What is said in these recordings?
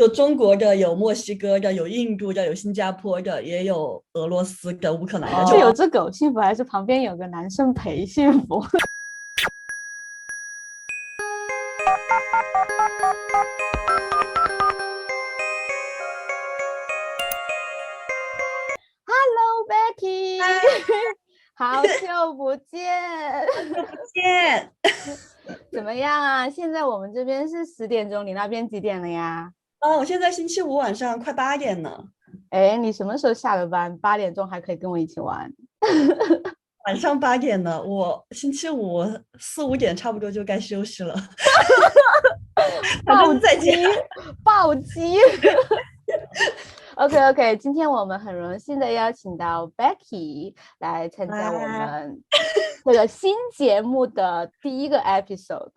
有中国的，有墨西哥的，有印度的，有新加坡的，也有俄罗斯的、乌克兰的，是有只狗幸福，还是旁边有个男生陪幸福？Hello Becky，好久不见，见。怎么样啊？现在我们这边是10点钟，你那边几点了呀？我现在星期五晚上快8点了。哎，你什么时候下了班？8点钟还可以跟我一起玩。晚上8点了，我星期五4、5点差不多就该休息了。反暴正在家。击，暴击。OK OK，今天我们很荣幸的邀请到 Becky 来参加我们这个新节目的第一个 episode。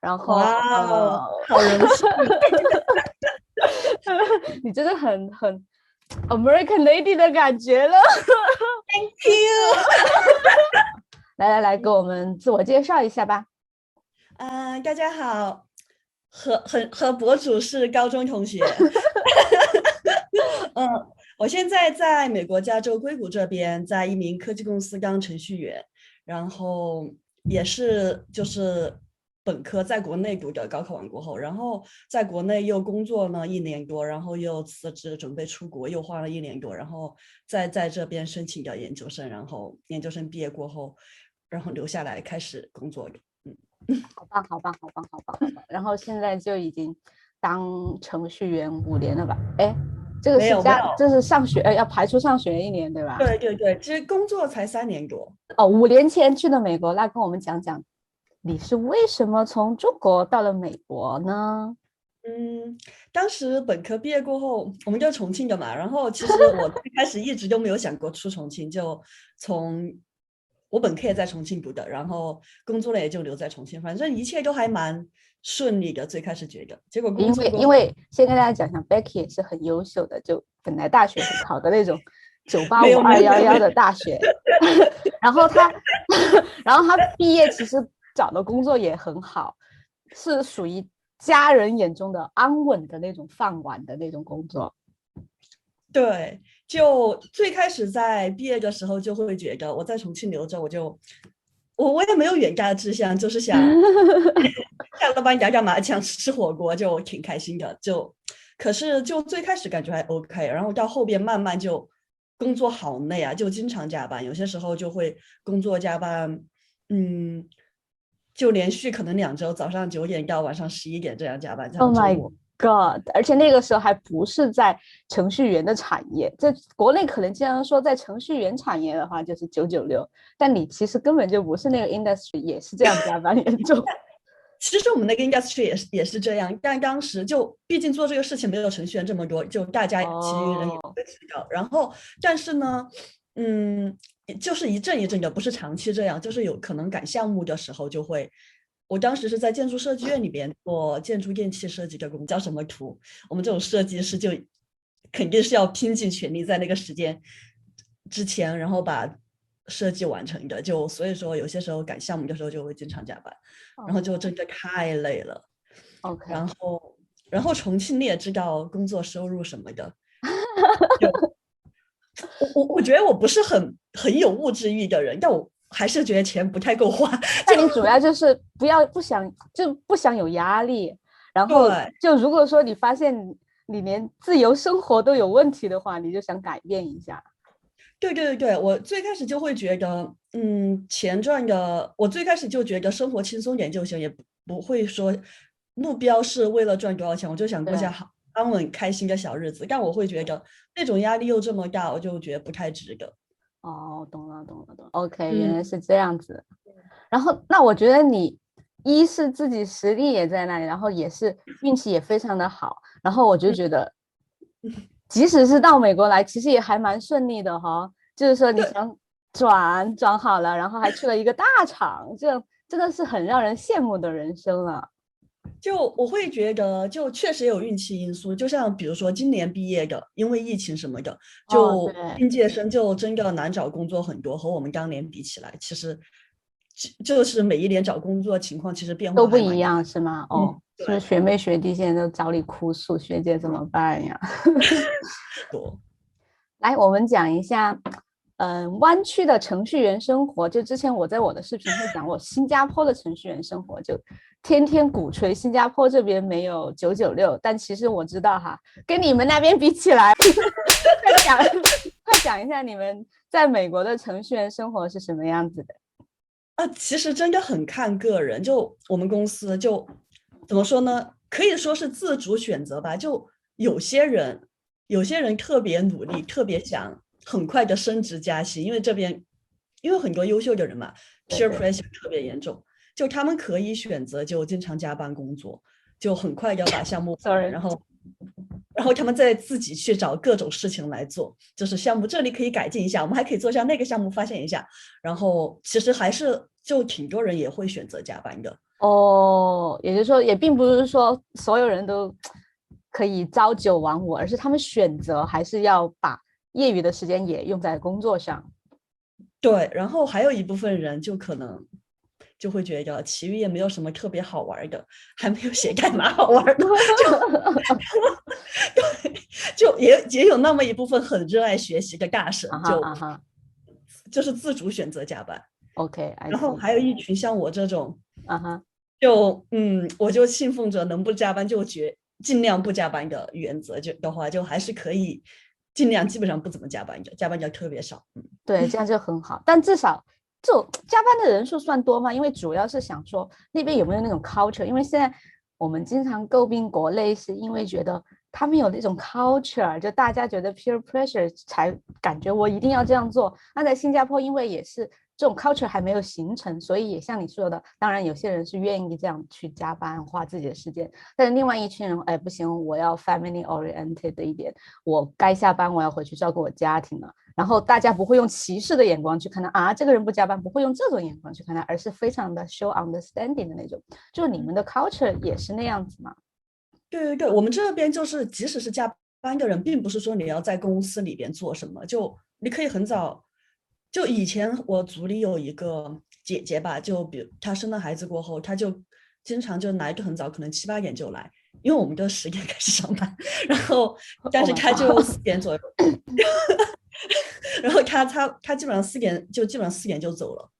然后，哇哦，好荣幸！你真的很 American Lady 的感觉了。Thank you。来，给我们自我介绍一下吧。大家好，和博主是高中同学。我现在在美国加州硅谷这边，在一名科技公司当程序员，然后也是就是本科在国内读的，高考完过后，然后在国内又工作了1年多，然后又辞职准备出国，又花了1年多，然后再在这边申请的研究生，然后研究生毕业过后，然后留下来开始工作的。好棒，好棒，好棒，好棒，好棒！然后现在就已经当程序员5年了吧？哎，这个是这是上学，要排除上学1年，对吧？对对对，其实工作才3年多。哦，5年前去的美国，那跟我们讲讲，你是为什么从中国到了美国呢？当时本科毕业过后，我们就重庆的嘛，然后其实我最开始一直都没有想过出重庆，就从我本科也在重庆读的，然后工作了也就留在重庆，反正一切都还蛮顺利的。最开始觉得，结果工作过后，因为先跟大家讲讲，Becky 也是很优秀的，就本来大学是考的那种985、211的大学，然后他毕业其实找的工作也很好，是属于家人眼中的安稳的那种饭碗的那种工作。对，就最开始在毕业的时候就会觉得我在重庆留着，我也没有远大的志向，就是想下了班打打麻将、吃吃火锅，就挺开心的。可是最开始感觉还 OK， 然后到后边慢慢就工作好累啊，就经常加班，有些时候就会工作加班，就连续可能2周，早上9点到晚上11点这样加班，这样周末。God， 而且那个时候还不是在程序员的产业，在国内可能经常说在程序员产业的话就是996，但你其实根本就不是那个 industry， 也是这样加班严重。其实我们那个 industry 也是这样，但当时就毕竟做这个事情没有程序员这么多，就大家其余人也会知道。然后，但是呢，就是一阵一阵的，不是长期这样，就是有可能赶项目的时候就会。我当时是在建筑设计院里边做建筑电气设计的工，叫什么图？我们这种设计师就肯定是要拼尽全力在那个时间之前，然后把设计完成的。就所以说，有些时候赶项目的时候就会经常加班，然后就真的太累了。OK，然后重庆你也知道工作收入什么的，我觉得我不是很有物质欲的人，但我还是觉得钱不太够花。那你主要就是不想有压力，然后就如果说你发现你连自由生活都有问题的话，你就想改变一下。对，我最开始就会觉得，钱赚的，我最开始就觉得生活轻松点就行，也不会说目标是为了赚多少钱，我就想过下好安稳开心的小日子。但我会觉得那种压力又这么大，我就觉得不太值得。哦，懂了。OK，原来是这样子。然后，那我觉得你一是自己实力也在那里，然后也是运气也非常的好，然后我就觉得，即使是到美国来，其实也还蛮顺利的哈。就是说你想转好了，然后还去了一个大厂，这样真的是很让人羡慕的人生了。就我会觉得，就确实有运气因素，就像比如说今年毕业的，因为疫情什么的，就应届生就真的难找工作很多，和我们当年比起来，其实就是每一年找工作情况其实变化都不一样，是吗？是不是学妹学弟现在都找你哭诉，学姐怎么办呀？来，我们讲一下，湾区的程序员生活。就之前我在我的视频会讲我新加坡的程序员生活，就天天鼓吹新加坡这边没有996，但其实我知道哈，跟你们那边比起来，快讲一下你们在美国的程序员生活是什么样子的。其实真的很看个人，就我们公司就怎么说呢？可以说是自主选择吧。就有些人特别努力，特别想很快的升职加薪，因为这边因为很多优秀的人嘛，peer pressure 特别严重，就他们可以选择就经常加班工作，就很快要把项目然后他们再自己去找各种事情来做，就是项目这里可以改进一下，我们还可以做一下那个项目发现一下，然后其实还是就挺多人也会选择加班的。也就是说也并不是说所有人都可以朝九晚五，而是他们选择还是要把业余的时间也用在工作上。对，然后还有一部分人就可能就会觉得其余也没有什么特别好玩的，还没有写代码好玩的，就也有那么一部分很热爱学习的大神，就是自主选择加班。OK， 然后还有一群像我这种，就我就信奉着能不加班就尽量不加班的原则，的话就还是可以尽量基本上不怎么加班的，加班的特别少。对，这样就很好。但至少就加班的人数算多吗？因为主要是想说那边有没有那种 culture， 因为现在我们经常诟病国内，是因为觉得他们有那种 culture， 就大家觉得 peer pressure 才感觉我一定要这样做。那在新加坡，因为也是这种 culture 还没有形成，所以也像你说的，当然有些人是愿意这样去加班花自己的时间，但是另外一群人，不行，我要 family oriented 的一点，我该下班我要回去照顾我家庭了。然后大家不会用歧视的眼光去看他这个人不加班，不会用这种眼光去看他，而是非常的 show understanding 的那种。就你们的 culture 也是那样子吗？对，我们这边就是即使是加班的人，并不是说你要在公司里边做什么，就你可以很早。就以前我组里有一个姐姐吧，就比如她生了孩子过后，她就经常就来得很早，可能7、8点就来，因为我们都10点开始上班，然后但是她就4点左右，然后她基本上4点就走了，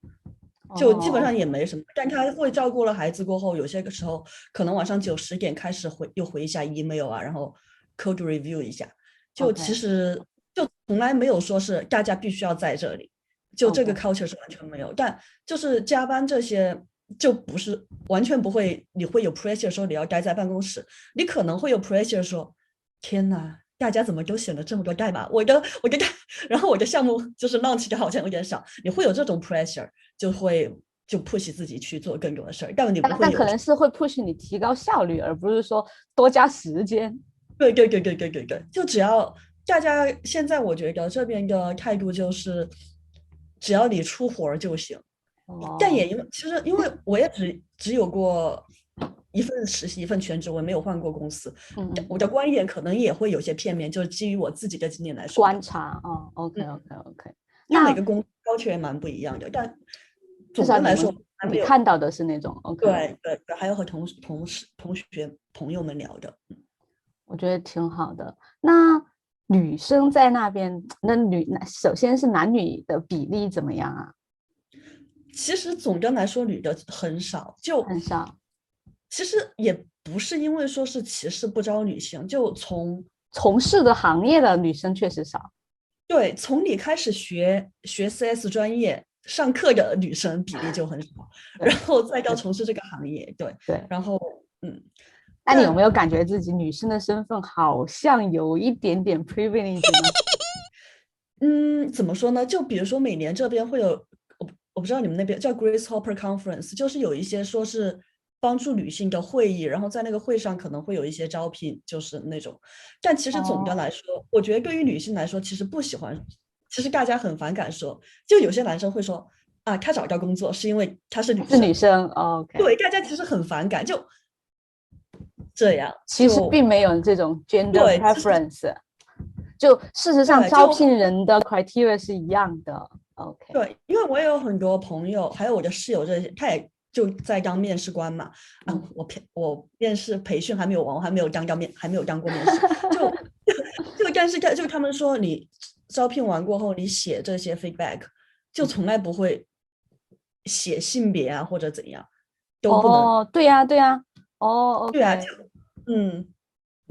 就基本上也没什么，但她会照顾了孩子过后，有些时候可能晚上9、10点开始又回一下 email 啊，然后 code review 一下，就其实就从来没有说是大家必须要在这里。就这个 culture 是完全没有，但就是加班这些就不是完全不会，你会有 pressure 说你要待在办公室，你可能会有 pressure 说，天哪，大家怎么都写了这么多代码，然后我的项目就是 launch 的好像有点少，你会有这种 pressure， 就 push 自己去做更多的事儿，但你不会有，但可能是会 push 你提高效率，而不是说多加时间。对，就只要大家现在我觉得这边的态度就是。只要你出活就行，但也其实因为我也只有过一份实习一份全职，我没有换过公司，我的观点可能也会有些片面，就是基于我自己的经验来说观察。OK， 因为每个公司要求也蛮不一样的，但总的来说你看到的是那种 OK。 对，还有和同学朋友们聊的，我觉得挺好的。那女生在那边，首先是男女的比例怎么样啊？其实总的来说，女的很少，就很少。其实也不是因为说是歧视不招女性，就从事的行业的女生确实少。对，从你开始学 CS 专业上课的女生比例就很少，然后再到从事这个行业，对，然后那你有没有感觉自己女生的身份好像有一点点 privilege 呢？怎么说呢？就比如说每年这边会有，我不知道你们那边叫 Grace Hopper Conference， 就是有一些说是帮助女性的会议，然后在那个会上可能会有一些招聘，就是那种。但其实总的来说，我觉得对于女性来说，其实不喜欢，其实大家很反感说，就有些男生会说他找到工作是因为他是女生。是女生 OK。 对，大家其实很反感，就这样。其实并没有这种 gender preference， 就事实上招聘人的 criteria 是一样的。OK。 对，因为我也有很多朋友，还有我的室友，这些就在当面试官嘛，我面试培训还没有完，我还没有当过面试，但是他们说你招聘完过后，你写这些 feedback 就从来不会写性别啊或者怎样，都不能。对呀，对啊，OK，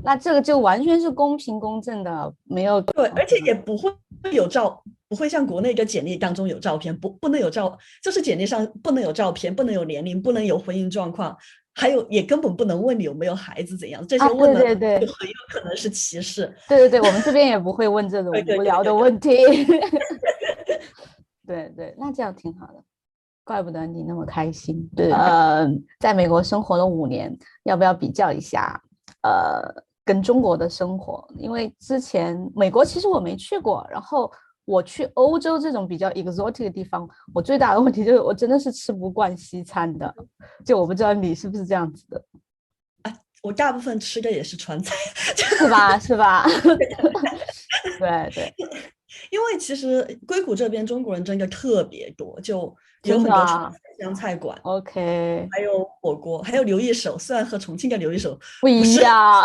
那这个就完全是公平公正的，没有对，而且也不会不会像国内的简历当中有照片，不能有就是简历上不能有照片，不能有年龄，不能有婚姻状况，还有也根本不能问你有没有孩子怎样，这些问了就很有可能是歧视。对，我们这边也不会问这种无聊的问题。对，那这样挺好的，怪不得你那么开心。对，在美国生活了5年，要不要比较一下跟中国的生活？因为之前美国其实我没去过，然后我去欧洲这种比较 exotic 的地方，我最大的问题就是我真的是吃不惯西餐的，就我不知道你是不是这样子的。我大部分吃的也是川菜，是吧？对，因为其实硅谷这边中国人真的特别多，就有很多川菜湘菜馆 ，OK，还有火锅，还有刘一手，虽然和重庆的刘一手不一样，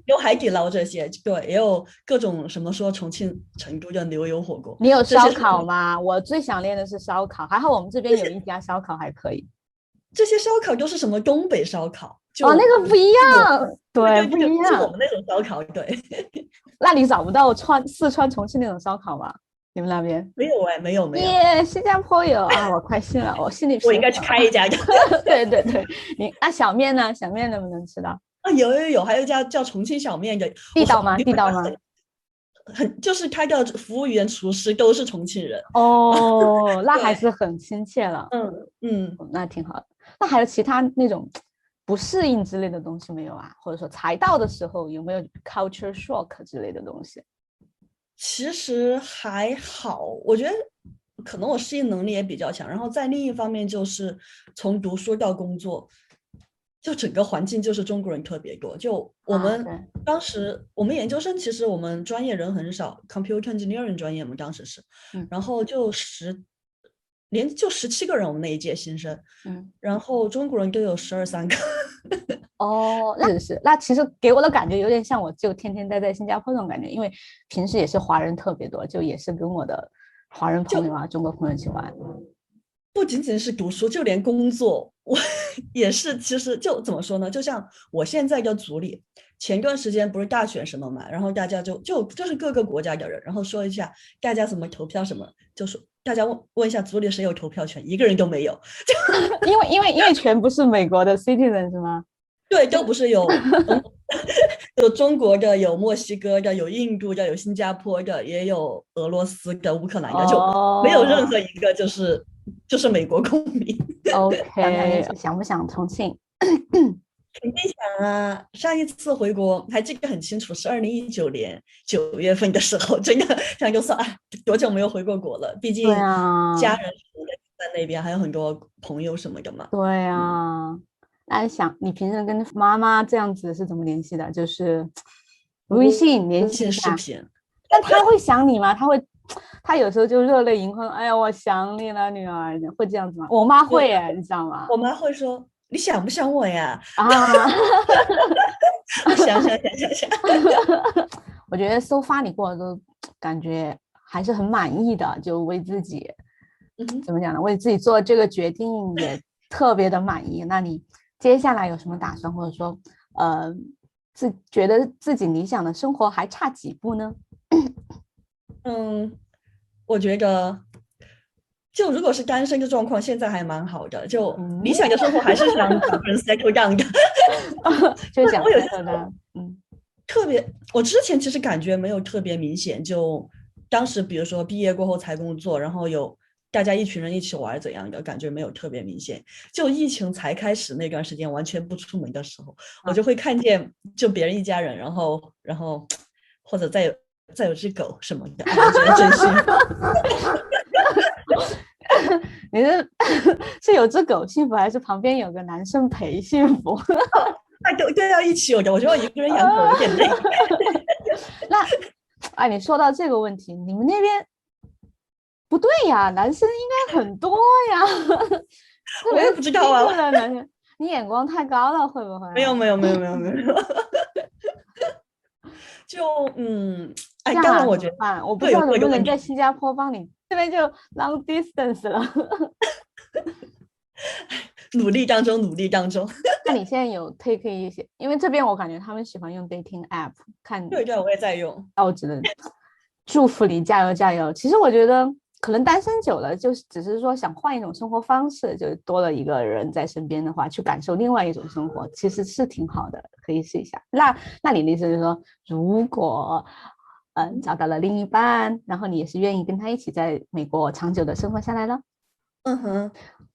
有海底捞这些，对，也有各种什么说重庆、成都的牛油火锅。你有烧烤吗？我最想念的是烧烤，还好我们这边有一家烧烤还可以。这些烧烤都是什么东北烧烤？那个不一样，对，不一样，是我们那种烧烤，对。那你找不到四川、重庆那种烧烤吗？你们那边没有没有。耶，新加坡有啊，我快信了，我心里我应该去开一家。对，你那小面呢？小面能不能吃到？有，还有一家叫重庆小面的，地道吗？就是他的服务员、厨师都是重庆人。那还是很亲切了。那挺好的。那还有其他那种不适应之类的东西没有啊？或者说才到的时候有没有 culture shock 之类的东西？其实还好，我觉得可能我适应能力也比较强。然后在另一方面，就是从读书到工作，就整个环境就是中国人特别多。就我们当时我们研究生，其实我们专业人很少 ，computer engineering 专业我们当时是，然后就17个人，我们那一届新生，然后中国人都有12、13个。那其实给我的感觉有点像我就天天待在新加坡那种感觉，因为平时也是华人特别多，就也是跟我的华人朋友啊、中国朋友一起玩。不仅仅是读书，就连工作我也是。其实就怎么说呢？就像我现在的组里，前段时间不是大选什么嘛，然后大家就是各个国家的人，然后说一下大家怎么投票什么，就说大家问一下组里谁有投票权，一个人都没有。因为全不是美国的 citizen 是吗？对，都不是有中国的，有墨西哥的，有印度的，有新加坡的，也有俄罗斯的、乌克兰的，就没有任何一个就是美国公民。OK， 想不想重庆？肯定想啊！上一次回国还记得很清楚，是2019年9月份的时候，真的这样就说多久没有回过国了？毕竟家人在那边，还有很多朋友什么的嘛。对啊，那你平时跟妈妈这样子是怎么联系的？就是微信联系一下。视频。但他会想你吗？他有时候就热泪盈眶，哎呀，我想你了，女儿，会这样子吗？我妈会哎，你知道吗？我妈会说。你想不想我呀？想。我觉得搜发你过都感觉还是很满意的，就为自己怎么讲呢？为自己做这个决定也特别的满意。那你接下来有什么打算，或者说觉得自己理想的生活还差几步呢？我觉得。就如果是单身的状况，现在还蛮好的。就理想的生活还是想找人 settle down 的。就想我有些特别，我之前其实感觉没有特别明显。就当时比如说毕业过后才工作，然后有大家一群人一起玩怎样的，感觉没有特别明显。就疫情才开始那段时间，完全不出门的时候，我就会看见就别人一家人，然后或者再有只狗什么的，我觉得真幸福。你是有只狗幸福，还是旁边有个男生陪幸福？都要一起有的，我觉得我一个人养狗有点累。那你说到这个问题，你们那边不对呀，男生应该很多呀。特别我也不知道啊，的男生，你眼光太高了，会不会？没有没有没有没有没有，就哎，这样啊，当然我觉得怎么办？我不各有知道能不各的问题，能在新加坡帮你，这边就 long distance 了。努力当中努力当中，那你现在有 take 一些，因为这边我感觉他们喜欢用 dating app 看对对，我也在用，我只能祝福你，加油加油。其实我觉得可能单身久了，就是只是说想换一种生活方式，就多了一个人在身边的话，去感受另外一种生活，其实是挺好的，可以试一下。那你的意思是说，如果找到了另一半，然后你也是愿意跟他一起在美国长久的生活下来了嗯哼，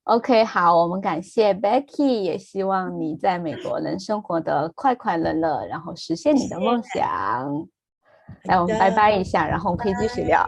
？OK，好，我们感谢 Becky，也希望你在美国能生活的快快乐乐，然后实现你的梦想。来，我们拜好的，拜一下，然后我们可以继续聊。